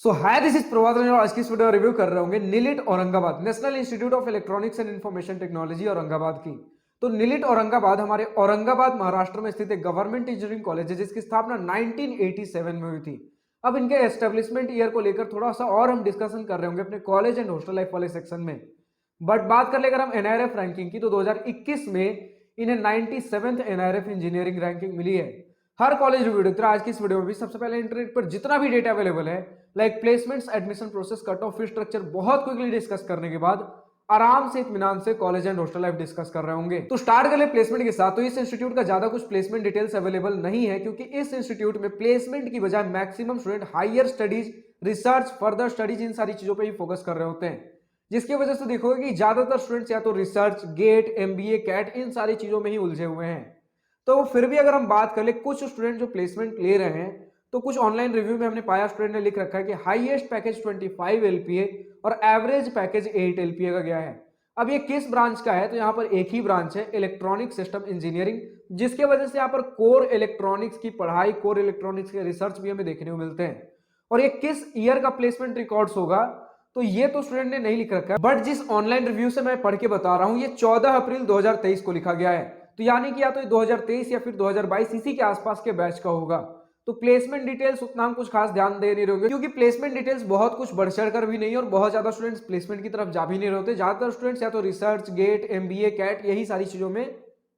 So hi this is Prabhat Ranjan और आज की इस वीडियो रिव्यू कर रहे होंगे NIELIT Aurangabad National Institute of Electronics and Information Technology Aurangabad की। तो निलिट औरंगाबाद हमारे औरंगाबाद महाराष्ट्र में स्थित एक गवर्नमेंट इंजीनियरिंग कॉलेज है जिसकी स्थापना 1987 में हुई थी। अब इनके एस्टेब्लिशमेंट ईयर को लेकर थोड़ा सा और हम डिस्कशन कर रहे होंगे अपने कॉलेज एंड हॉस्टल लाइफ वाले सेक्शन में। बट बात कर ले अगर हम एनआईआरएफ रैंकिंग की तो 2021 में इन्हें 97th एनआईआरएफ इंजीनियरिंग रैंकिंग मिली है। हर कॉलेज रिव्यू देखते आज की इस वीडियो में भी सबसे पहले इंटरनेट पर जितना भी डेटा अवेलेबल है like placements, admission process, cut off, fee structure बहुत क्विकली डिस्कस करने के बाद आराम से इत्मीनान से college and hostel life discuss कर रहे होंगे। तो स्टार्ट कर ले प्लेसमेंट के साथ। तो इस इंस्टीट्यूट का ज्यादा कुछ प्लेसमेंट डिटेल्स अवेलेबल नहीं है क्योंकि इस इंस्टीट्यूट में प्लेसमेंट की बजाय maximum student higher studies, research, further studies इन सारी चीजों पर ही फोकस कर रहे होते हैं, जिसकी वजह से देखोगे कि ज्यादातर स्टूडेंट्स या तो रिसर्च, गेट, एमबीए, कैट इन सारी चीजों में ही उलझे हुए हैं। तो फिर भी अगर हम बात कर ले कुछ स्टूडेंट जो प्लेसमेंट ले रहे हैं तो कुछ ऑनलाइन रिव्यू में हमने पाया स्टूडेंट ने लिख रखा है कि हाईएस्ट पैकेज 25 एलपीए और एवरेज पैकेज 8 एलपीए का गया है। अब ये किस ब्रांच का है तो यहाँ पर एक ही ब्रांच है, इलेक्ट्रॉनिक सिस्टम इंजीनियरिंग, जिसके वजह से यहाँ पर कोर इलेक्ट्रॉनिक्स की पढ़ाई, कोर इलेक्ट्रॉनिक्स के रिसर्च भी हमें देखने को मिलते हैं। और ये किस ईयर का प्लेसमेंट रिकॉर्ड्स होगा तो ये तो स्टूडेंट ने नहीं लिख रखा है, बट जिस ऑनलाइन रिव्यू से मैं पढ़ के बता रहा हूँ ये 14 अप्रैल 2023 को लिखा गया है। तो यानी कि या तो 2023 या फिर 2022 इसी के आसपास के बैच का होगा। तो प्लेसमेंट डिटेल्स उतना हम कुछ खास ध्यान दे नहीं रहोगे क्योंकि प्लेसमेंट डिटेल्स बहुत कुछ बढ़ चढ़ कर भी नहीं और बहुत ज्यादा स्टूडेंट्स प्लेसमेंट की तरफ जा भी नहीं रहे होते। ज्यादातर स्टूडेंट्स या तो रिसर्च, गेट, एमबीए, कैट यही सारी चीजों में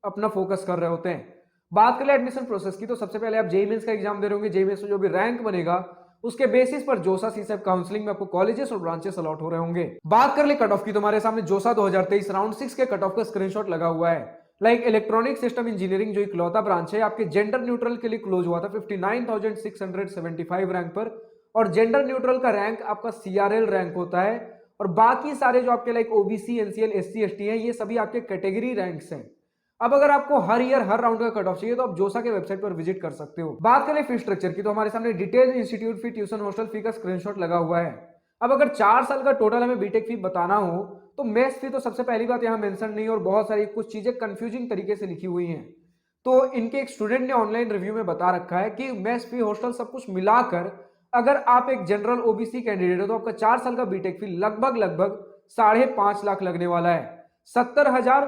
अपना फोकस कर रहे होते हैं। बात करें एडमिशन प्रोसेस की तो सबसे पहले आप जेईई मेंस का एग्जाम दे रहे होंगे। जेईई मेंस में जो भी रैंक बनेगा उसके बेसिस पर जोसा सीसेप काउंसलिंग में आपको कॉलेजेस और ब्रांचेस अलॉट हो रहे होंगे। बात कर ले कट ऑफ की तो हमारे सामने जोसा 2023 राउंड 6 के कट ऑफ का स्क्रीनशॉट लगा हुआ है। लाइक इलेक्ट्रॉनिक सिस्टम इंजीनियरिंग जो इकलौता ब्रांच है आपके जेंडर न्यूट्रल के लिए क्लोज हुआ था 59,675 रैंक पर, और जेंडर न्यूट्रल का रैंक आपका सीआरएल रैंक होता है। और बाकी सारे जो आपके like OBC, NCL, SC, ST हैं ये सभी आपके कैटेगरी रैंक्स हैं। अब अगर आपको हर ईयर हर राउंड का कट ऑफ चाहिए तो आप जोसा के वेबसाइट पर विजिट कर सकते हो। बात करें फी स्ट्रक्चर की तो हमारे सामने डिटेल इंस्टीट्यूट फी, ट्यूशन, हॉस्टल फी का स्क्रीनशॉट लगा हुआ है। अब अगर 4 साल का टोटल हमें बीटेक फी बताना हो तो मेस फी तो सबसे पहली बात यहाँ मेंशन नहीं और बहुत सारी कुछ चीजें कंफ्यूजिंग तरीके से लिखी हुई हैं। तो इनके एक स्टूडेंट ने ऑनलाइन रिव्यू में बता रखा है कि मेस फी, हॉस्टल सब कुछ मिलाकर अगर आप एक जनरल ओबीसी कैंडिडेट हो तो आपका 4 साल का बीटेक फी लगभग 5.5 लाख लगने वाला है। 70,000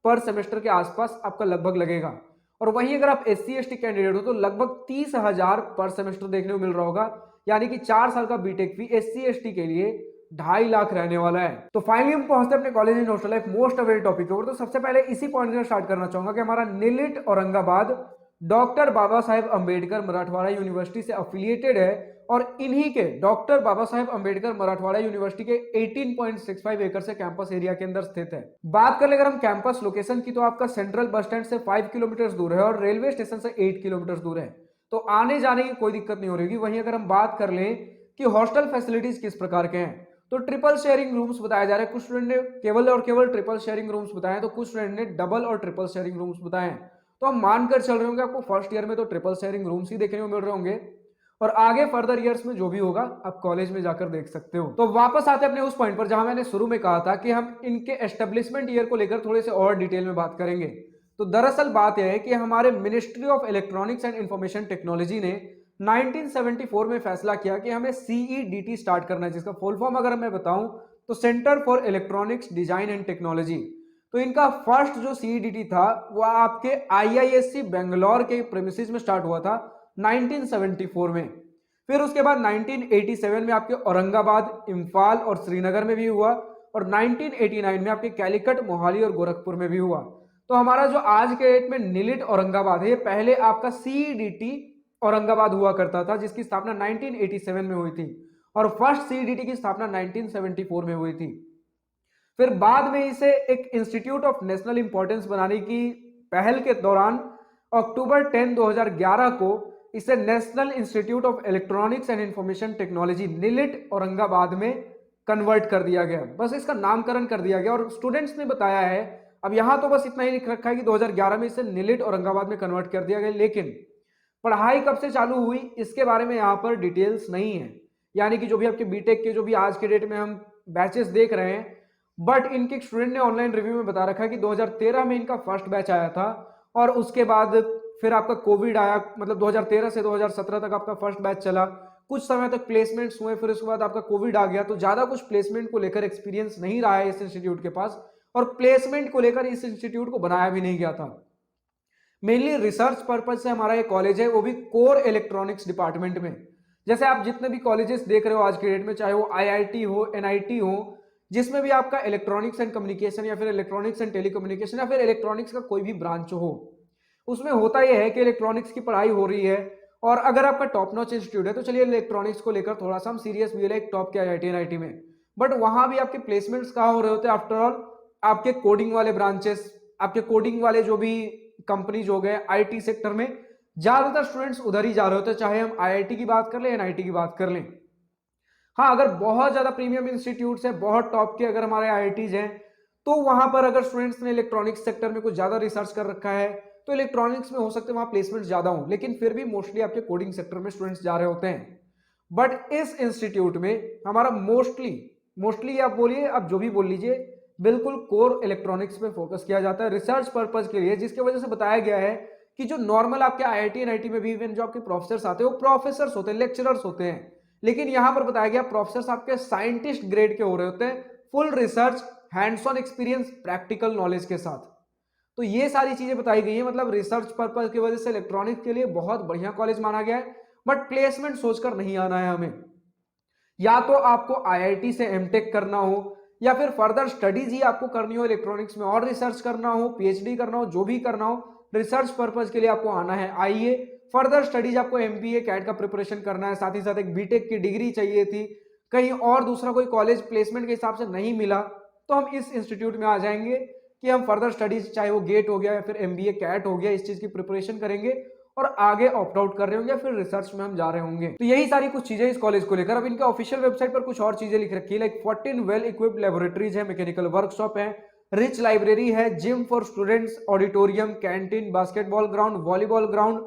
पर सेमेस्टर के आसपास आपका लगभग लगेगा। और वहीं अगर आप एससी एसटी कैंडिडेट हो तो लगभग 30,000 पर सेमेस्टर देखने को मिल रहा होगा। यानी कि 4 साल का बीटेक फी एससी एसटी के लिए 2.5 लाख रहने वाला है। तो फाइनली हम पहुंचते हैं अपने college and hostel life most awaited topic के ऊपर। तो सबसे पहले इसी पॉइंट से स्टार्ट करना चाहूंगा कि हमारा निलिट औरंगाबाद डॉक्टर बाबा साहेब अंबेडकर मराठवाड़ा यूनिवर्सिटी से अफिलिएटेड है और इन्हीं के डॉक्टर बाबा साहेब अंबेडकर मराठवाड़ा यूनिवर्सिटी के 18.65 एकड़ से कैंपस एरिया के अंदर स्थित है। बात कर ले अगर हम कैंपस लोकेशन की तो आपका सेंट्रल बस स्टैंड से 5 किलोमीटर दूर है और रेलवे स्टेशन से 8 किलोमीटर दूर है, तो आने जाने की कोई दिक्कत नहीं हो रही। वहीं अगर हम बात कर लें कि हॉस्टल फैसिलिटीज किस प्रकार के हैं तो ट्रिपल शेयरिंग रूम्स बताया जा रहा है। कुछ स्टूडेंट ने केवल और केवल ट्रिपल शेयरिंग रूम्स बताए तो कुछ स्टूडेंट ने डबल और ट्रिपल शेयरिंग रूम्स बताए। तो हम मानकर चल रहे होंगे आपको फर्स्ट ईयर में तो ट्रिपल शेयरिंग रूम्स ही देखने को मिल रहे होंगे और आगे फर्दर ईयर्स में जो भी होगा आप कॉलेज में जाकर देख सकते हो। तो वापस आते हैं अपने उस पॉइंट पर जहां मैंने शुरू में कहा था कि हम इनके एस्टेब्लिशमेंट ईयर को लेकर थोड़े से और डिटेल में बात करेंगे। तो दरअसल बात यह है कि हमारे ministry of Electronics and Information technology ने 1974 में फैसला किया कि हमें सीईडीटी स्टार्ट करना है, जिसका फुल फॉर्म अगर मैं बताऊं तो centre for electronics design and technology. तो इनका फर्स्ट जो सीईडीटी था वो आपके आईआईएससी बेंगलोर के प्रेमिसेस में स्टार्ट हुआ था 1974 में। फिर उसके बाद 1987 में आपके औरंगाबाद, इम्फाल और श्रीनगर में भी हुआ और 1989 में आपके कैलिकट, मोहाली और गोरखपुर में भी हुआ। तो हमारा जो आज के डेट में निलिट औरंगाबाद है ये पहले आपका सीईडीटी औरंगाबाद हुआ करता था जिसकी स्थापना 1987 में हुई थी और फर्स्ट सीईडीटी की स्थापना 1974 में हुई थी। फिर बाद में इसे एक इंस्टीट्यूट ऑफ नेशनल इंपॉर्टेंस बनाने की पहल के दौरान अक्टूबर 10, 2011 को इसे National Institute of Electronics and Information Technology NIELIT Aurangabad में कन्वर्ट कर दिया गया। बस इसका नामकरण कर दिया गया और स्टूडेंट्स ने बताया है, अब यहां तो बस इतना ही लिख रखा है कि 2011 में इसे निलिट औरंगाबाद में कन्वर्ट कर दिया गया, लेकिन पढ़ाई कब से चालू हुई इसके बारे में यहाँ पर डिटेल्स नहीं है। यानी कि जो भी आपके बीटेक के जो भी आज के डेट में हम बैचेस देख रहे हैं, बट इनके स्टूडेंट ने ऑनलाइन रिव्यू में बता रखा है कि 2013 में इनका फर्स्ट बैच आया था और उसके बाद फिर आपका कोविड आया, मतलब 2013 से 2017 तक आपका फर्स्ट बैच चला। कुछ समय तक प्लेसमेंट्स हुए, फिर उसके बाद आपका कोविड आ गया, तो ज्यादा कुछ प्लेसमेंट को लेकर एक्सपीरियंस नहीं रहा है इस इंस्टीट्यूट के पास, और प्लेसमेंट को लेकर इस इंस्टीट्यूट को बनाया भी नहीं गया था। मेनली रिसर्च पर्पज से हमारा ये कॉलेज है, वो भी कोर इलेक्ट्रॉनिक्स डिपार्टमेंट में। जैसे आप जितने भी कॉलेजेस देख रहे हो आज के डेट में, चाहे वो आईआईटी हो, एनआईटी हो, जिसमें भी आपका इलेक्ट्रॉनिक्स एंड कम्युनिकेशन या फिर इलेक्ट्रॉनिक्स एंड टेलीकम्युनिकेशन या फिर इलेक्ट्रॉनिक्स का कोई भी ब्रांच हो, उसमें होता यह है कि इलेक्ट्रॉनिक्स की पढ़ाई हो रही है, और अगर आपका टॉप नॉच इंस्टीट्यूट है तो चलिए इलेक्ट्रॉनिक्स को लेकर थोड़ा सा हम सीरियस भी लाइक टॉप के आईआईटी एनआईटी में, बट वहां भी आपके प्लेसमेंट्स कहाँ हो रहे होते हैं? आफ्टर ऑल आपके कोडिंग वाले ब्रांचेस, आपके कोडिंग वाले जो भी कंपनीज हो गए आईटी सेक्टर में, ज्यादातर स्टूडेंट्स उधर ही जा रहे होते हैं, चाहे हम आईआईटी की बात कर लें, एनआईटी की बात कर लें। हाँ, अगर बहुत ज्यादा प्रीमियम इंस्टीट्यूट्स है, बहुत टॉप के अगर हमारे आईआईटीज हैं, तो वहां पर अगर स्टूडेंट्स ने इलेक्ट्रॉनिक्स सेक्टर में कुछ ज्यादा रिसर्च कर रखा है, तो इलेक्ट्रॉनिक्स में हो सकते हैं वहां प्लेसमेंट ज्यादा हो, लेकिन फिर भी मोस्टली आपके कोडिंग सेक्टर में स्टूडेंट्स जा रहे होते हैं। बट इस इंस्टीट्यूट में हमारा मोस्टली मोस्टली आप बोलिए, आप जो भी बोल लीजिए, बिल्कुल कोर इलेक्ट्रॉनिक्स पे फोकस किया जाता है रिसर्च पर्पज के लिए, जिसकी वजह से बताया गया है कि जो नॉर्मल आपके आईआईटी एनआईटी में भी इवन जो आपके प्रोफेसर्स आते हैं वो प्रोफेसर्स होते हैं, लेक्चरर्स होते हैं, लेकिन यहां पर बताया गया प्रोफेसर्स आपके साइंटिस्ट ग्रेड के हो रहे होते हैं, full research, hands on experience, practical knowledge के साथ। तो ये सारी चीजें बताई गई है, मतलब रिसर्च पर्पज की वजह से इलेक्ट्रॉनिक्स के लिए बहुत बढ़िया कॉलेज माना गया है। बट प्लेसमेंट सोचकर नहीं आना है हमें, या तो आपको आईआईटी से एमटेक करना हो, या फिर फर्दर स्टडीज ही आपको करनी हो इलेक्ट्रॉनिक्स में, और रिसर्च करना हो, पीएचडी करना हो, जो भी करना हो, रिसर्च पर्पज के लिए आपको आना है, आइए। फर्दर स्टडीज आपको एमबीए कैट का प्रिपरेशन करना है, साथ ही साथ एक बीटेक की डिग्री चाहिए थी, कहीं और दूसरा कोई कॉलेज प्लेसमेंट के हिसाब से नहीं मिला, तो हम इस इंस्टीट्यूट में आ जाएंगे कि हम फर्दर स्टडीज, चाहे वो गेट हो गया या फिर एमबीए कैट हो गया, इस चीज की प्रिपरेशन करेंगे और आगे ऑप्ट आउट कर रहे होंगे, फिर रिसर्च में हम जा रहे होंगे। तो यही सारी कुछ चीजें इस कॉलेज को लेकर। अब इनके ऑफिशियल वेबसाइट पर कुछ और चीजें लिख रखी है, लाइक 14 वेल इक्विप्ड लेबोरेटरीज है, मैकेनिकल वर्कशॉप है, रिच लाइब्रेरी है, gym for students, auditorium, canteen, basketball ground, volleyball ground,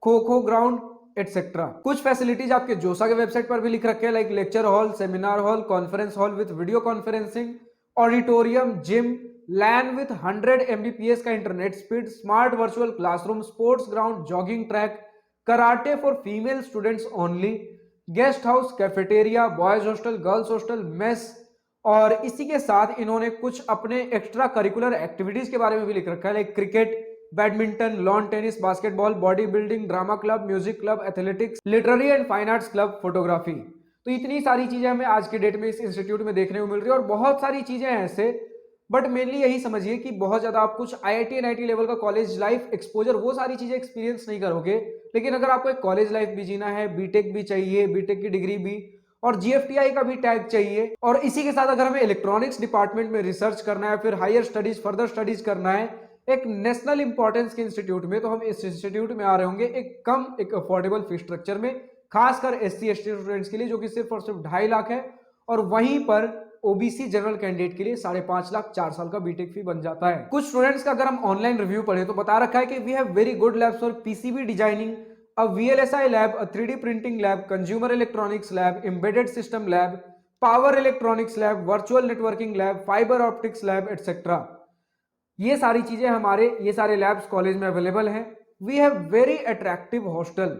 kho kho ground, etcetera. कुछ फैसिलिटीज आपके जोसा के वेबसाइट पर भी लिख रखे हैं, like lecture hall, seminar hall, conference hall with video conferencing, auditorium, gym, LAN with 100 Mbps का internet speed, smart virtual classroom, sports ground, jogging track, karate for female students only, guest house, cafeteria, boys hostel, girls hostel, mess. और इसी के साथ इन्होंने कुछ अपने extra curricular activities के बारे में भी लिख रखा है, like cricket, badminton, lawn tennis, basketball, body building, drama club, music club, athletics, literary and fine arts club, photography. तो इतनी सारी चीजें हमें आज के डेट में इस इंस्टीट्यूट में देखने को मिल रही है, और बहुत सारी चीजें हैं ऐसे, बट मेनली यही समझिए कि बहुत ज्यादा आप कुछ आईआईटी एनआईटी लेवल का कॉलेज लाइफ एक्सपोजर, वो सारी चीजें एक्सपीरियंस नहीं करोगे, लेकिन अगर आपको एक कॉलेज लाइफ भी जीना है, बीटेक भी चाहिए, बीटेक की डिग्री भी, और जीएफटीआई का भी टैग चाहिए, और इसी के साथ अगर हमें इलेक्ट्रॉनिक्स डिपार्टमेंट में रिसर्च करना है, फिर हायर स्टडीज, फर्दर स्टडीज करना है एक नेशनल इंपॉर्टेंस के इंस्टीट्यूट में, तो हम इस इंस्टीट्यूट में आ रहे होंगे एक अफोर्डेबल फी स्ट्रक्चर में, खासकर एससी एसटी स्टूडेंट्स के लिए, जो कि सिर्फ और सिर्फ 2.5 लाख है, और वहीं पर ओबीसी जनरल कैंडिडेट के लिए 5.5 लाख 4 साल का बीटेक फी बन जाता है। कुछ स्टूडेंट्स का अगर हम ऑनलाइन रिव्यू पढ़े तो बता रखा है कि we have very good labs for PCB designing, a VLSI lab, a 3D printing lab, consumer electronics lab, embedded system lab, power electronics lab, virtual networking lab, fiber optics lab, etc. ये सारी चीजें हमारे ये सारे labs college में available हैं। We have very attractive hostel,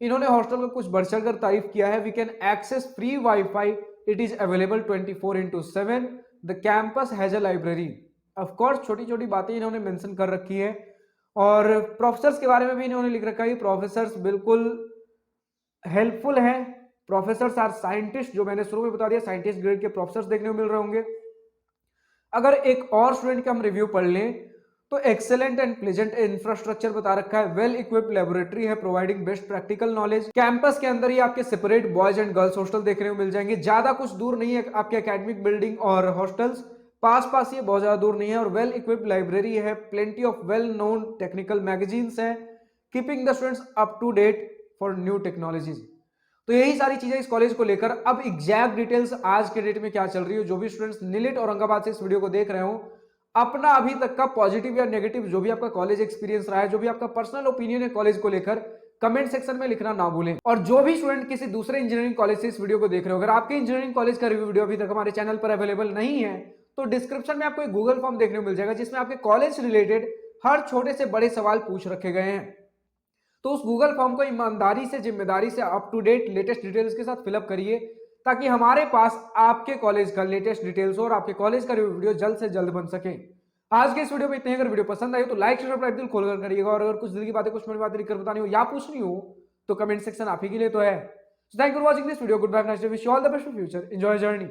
इन्होंने hostel का कुछ बढ़ चढ़कर तारीफ किया है। We can access free WiFi, it is available 24/7, the campus has a library. Of course छोटी छोटी बातें इन्होंने मेंशन कर रखी है, और प्रोफेसर्स के बारे में भी इन्होंने लिख रखा है, प्रोफेसर्स बिल्कुल हेल्पफुल हैं, प्रोफेसर्स आर साइंटिस्ट, जो मैंने शुरू में बता दिया, साइंटिस्ट ग्रेड के प्रोफेसर्स देखने को मिल रहे होंगे। अगर एक और स्टूडेंट का हम रिव्यू पढ़ लें तो एक्सेलेंट एंड प्लेजेंट इंफ्रास्ट्रक्चर बता रखा है, वेल इक्विप्ड लेबोरेटरी है providing best practical knowledge, campus के अंदर ही आपके separate boys and girls hostel देखने को मिल जाएंगे, ज्यादा कुछ दूर नहीं है आपके एकेडमिक बिल्डिंग और हॉस्टल्स, पास पास ही बहुत ज्यादा दूर नहीं है, और वेल इक्विप्ड लाइब्रेरी है, plenty of well known technical magazines हैं, keeping the students up to date for new technologies. तो यही सारी चीजें इस कॉलेज को लेकर। अब एग्जैक्ट डिटेल्स आज के डेट में क्या चल रही है, जो भी स्टूडेंट्स निलिट औरंगाबाद से इस वीडियो को देख रहे हो, अपना अभी तक का पॉजिटिव या नेगेटिव जो भी आपका कॉलेज एक्सपीरियंस रहा है, जो भी आपका पर्सनल ओपिनियन है कॉलेज को लेकर, कमेंट सेक्शन में लिखना ना भूलें। और जो भी स्टूडेंट किसी दूसरे इंजीनियरिंग कॉलेज से इस वीडियो को देख रहे हो, अगर आपके इंजीनियरिंग कॉलेज का रिव्यू वीडियो अभी तक हमारे चैनल पर अवेलेबल नहीं है, तो डिस्क्रिप्शन में आपको एक गूगल फॉर्म देखने को मिल जाएगा, जिसमें आपके कॉलेज से रिलेटेड हर छोटे से बड़े सवाल पूछ रखे गए हैं। तो उस गूगल फॉर्म को ईमानदारी से, जिम्मेदारी से, up to date latest details के साथ फिलअप करिए, ताकि हमारे पास आपके कॉलेज का लेटेस्ट डिटेल्स हो और आपके कॉलेज का वीडियो जल्द से जल्द बन सके। आज के इस वीडियो में इतने ही। अगर वीडियो पसंद आई तो लाइक शेयर दिल खोलकर करिएगा, और अगर कुछ दिल की बातें, कुछ मेरी बातें दिक्कत बतानी हो या पूछनी हो तो कमेंट सेक्शन आप ही के लिए तो है। Thank you for watching this video. Good bye, nice day, wish you all the best for future, enjoy journey.